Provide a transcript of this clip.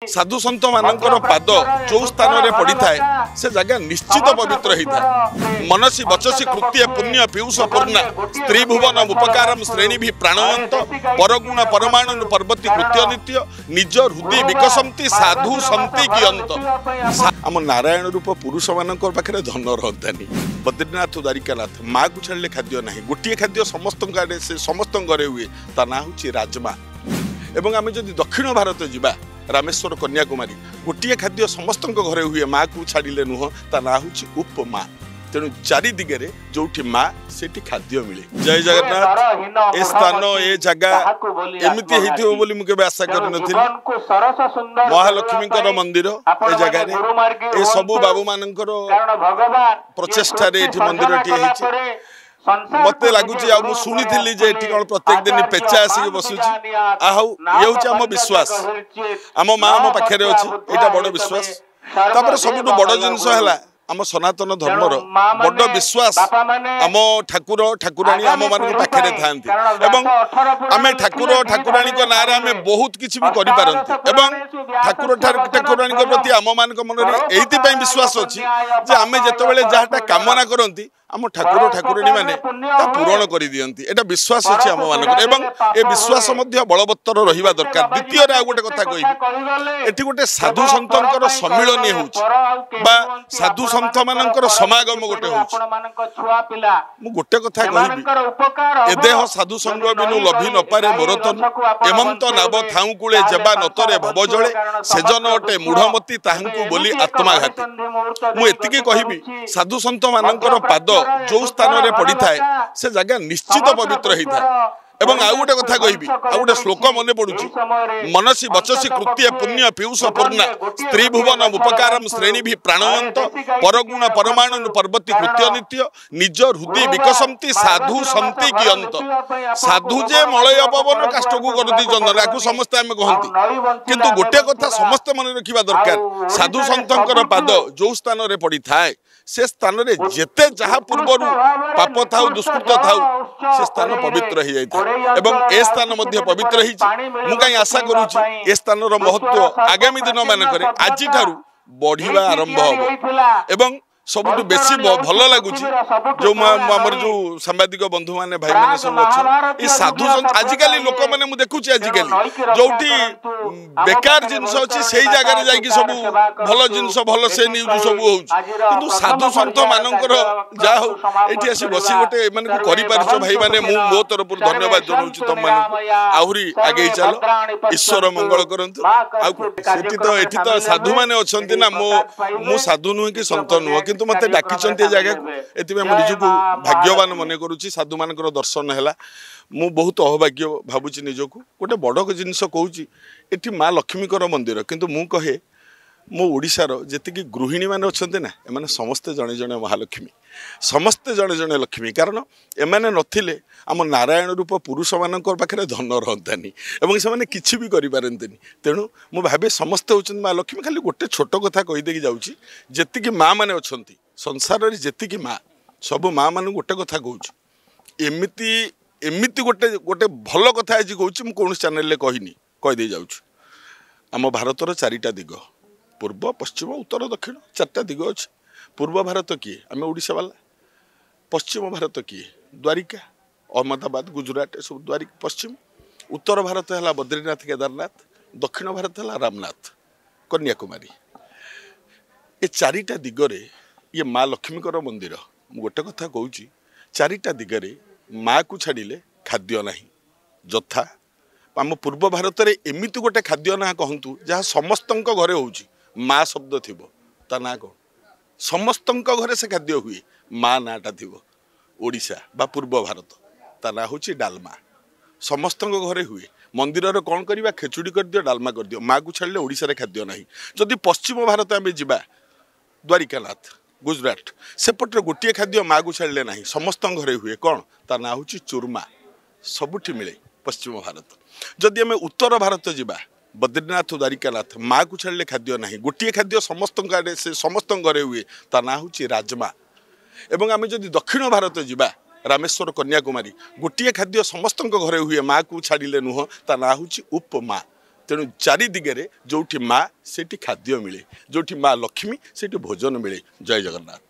साधु सन्त मानकर पाद जो स्थान में पड़ी थाए से जगह निश्चित पवित्र होता है। मनसी वचसी कृत्य पुण्य पीयूष पूर्णा स्त्री भुवन उपकारम श्रेणी भी प्राणवंत परगुण परमाणु पर्वती कृत्य नित्य निज हृदय विकसंती साधु संति की अंत आम नारायण रूप पुरुष मान पाखे धन रही बद्रीनाथ द्वारिकानाथ माँ को छाड़े खाद्य ना गोटे खाद्य समस्त घरे हुए ता ना हूँ राजमा एवं आम जदि दक्षिण भारत जावा रामेश्वर कन्याकुमारी गोटे खाद्य समस्त घरे हुए माँ को छाड़े नुह ता ना हूँ उपमा तेणु चारि दिगरे जोठी माँ से खाद्य मिले। जय जगन्नाथ। ए स्थान ए जगह एमती होइथिबो बोली मु केबे आशा कर नथिली। महालक्ष्मी मंदिर ए जगह ए सबु बाबू मानकर प्रचेष्टा रे एठी मंदिर टी हेछि। मत लगुच शुणी कौन प्रत्येक दिन पेचा आसिक बसुची आहू ये हूँ आम विश्वास आम माँ आम पाखे अच्छी यहाँ बड़ विश्वास तापर सब बड़ जिनस है आम सनातन धर्मर बड़ विश्वास आम ठाकुर ठाकुराणी आम मान पाखे था आम ठाकुर ठाकुराणी ना आम बहुत किसी भी करें ठाकुर ठाकुराणी प्रति आम मान मन में ये विश्वास अच्छी आम जो जहाँ कामना करती आम ठाकुर ठाकुराणी माने पूरण कर दियंती एटा विश्वास अछि आम मानकर एवं ए विश्वास मध्य बलवत्तर रहिबा दरकार। द्वितीय रे आ गोटे कथा कहिबी एठी गोटे साधु संतंकर सम्मिलन होउछ बा साधु संत मानकर समागम गोटे होउछ मु गोटे कथा कहिबी ए देह साधु संग बिनु लभी न पारे मोरतन एमंत नाब थाउ कुळे जेबा नतरे भवजळे सेजन अटे मूढ़मती ताहंकु बोली आत्माघाती मु एतिके कहिबी साधु संत मानकर पाद जो स्थान में पड़ी थाए से जगह निश्चित पवित्र होता है। एवं आउ गोटे कथा कहि आउ गोटे श्लोक मन पड़ुची मनसी वचसी कृत्य पुण्य पीयूष पूर्णा स्त्री भुवन उपकारम श्रेणी भी प्राणवंत परगुण परमाणु पर्वती कृत्य नित्य निज हृदय विकसंती साधु संति की अंत साधु जे मलय पवन काष्ट को करती चंदन या समस्ते आम कहती किंतु गोटे कथा समस्त मन रखा दरकार साधु सतंकर पाद जो स्थान में पड़ी थाए से स्थान में जेते जहाँ पूर्वर पाप थाउ दुष्कृत थाउ से स्थान पवित्र हो जाए एवं ए स्थान मध्य पवित्र हो कहीं आशा करुँची ए स्थान महत्व आगामी दिन मानक आज बढ़िया आरंभ हम एवं सब बेसी भल लगुच जो आमर जो सांबादिक बंधु मैंने भाई मैंने सब अच्छे साधु आजिकल लोक मैंने देखुची आजिकल जो बेकार जिनस अच्छी से जगह जाकि सब भल जिनस भल से न्यूज सब हो साधु सन्त मानकर जा हो ये आसी बस गोटे मैंने कर भाई मैंने मो तरफ धन्यवाद जनाऊँ तुम मान आहरी आगे चल ईश्वर मंगल करती तो ये तो साधु मैंने अच्छा ना मो साधु नुह कि सन्त नुह किंतु मत डाकी जगह एथि निजक भाग्यवान मन करुच्ची साधु मान दर्शन है मु बहुत अहोभाग्य भावुची निजक गोटे बड़ जिनस कहूँ ये माँ लक्ष्मीकर मंदिर किंतु मु कहे मो ओडिशार जेतिकी गृहिणी मैंने अच्छा ना एमाने समस्ते जड़े जड़े महालक्ष्मी समस्ते जड़े जड़े लक्ष्मी कारण एमाने नथिले आम नारायण रूप पुरुष मान पाखे धन रही एवं से किसी भी करें तेणु मु भावे समस्ते होती माँ लक्ष्मी खाली गोटे छोट कथा कहीदे जाऊँगी जी माँ मैंने अच्छा संसार जी माँ सब माँ मान गोटे कथा कहूँ एमती एमती गोटे गोटे भल कथा आज कहूँ कौन चैनल कहनी कहीदे जाऊँ आम भारतर चारिटा दिग पूर्व पश्चिम उत्तर दक्षिण चार्टा दिग अच्छे पूर्व भारत किए आम ओडिशा वाला पश्चिम भारत किए द्वारिका अहमदाबाद गुजरात सब द्वारिका पश्चिम उत्तर भारत है बद्रीनाथ केदारनाथ दक्षिण भारत है रामनाथ कन्याकुमारी ए चारिटा दिगरे ये माँ लक्ष्मीकर मंदिर मु गोटे कथा कहूँ चारिटा दिगरे माँ को छाड़िले खाद्य ना जथा आम पूर्व भारत में एमती गोटे खाद्य ना कहतु जहाँ समस्त घरे हो माँ शब्द थी ता ना कौन समस्त घरे से खाद्य हुए माँ नाटा थी ओडिशा बा पूर्व भारत ता ना हूँ डालमा समस्त घरे हुए मंदिर कौन करवा खेचुड़ी कर दियो डालमा कर दियो माँ को छाड़े ओडिशा खाद्य ना जदि पश्चिम भारत आम जा द्वारिकानाथ गुजरात सेपटे गोटे खाद्य माँ को छाड़े ना समस्त घरे हुए कौन ता ना हूँ चूरमा सबुठी मिले पश्चिम भारत जदि आम उत्तर भारत जा बद्रीनाथ द्वारिकानाथ माँ को छाड़े खाद्य ना गोटे खाद्य समस्त घरे हुए ता ना हूँ राजमा एवं आम जदि दक्षिण भारत जा रामेश्वर कन्याकुमारी गोटे खाद्य समस्त घरे हुए माँ को छाड़े नुह ता ना हूँ उपमा तेणु चारि दिगरे जोठी माँ सेठी खाद्य मिले जोठी माँ लक्ष्मी सेठी भोजन मिले। जय जगन्नाथ।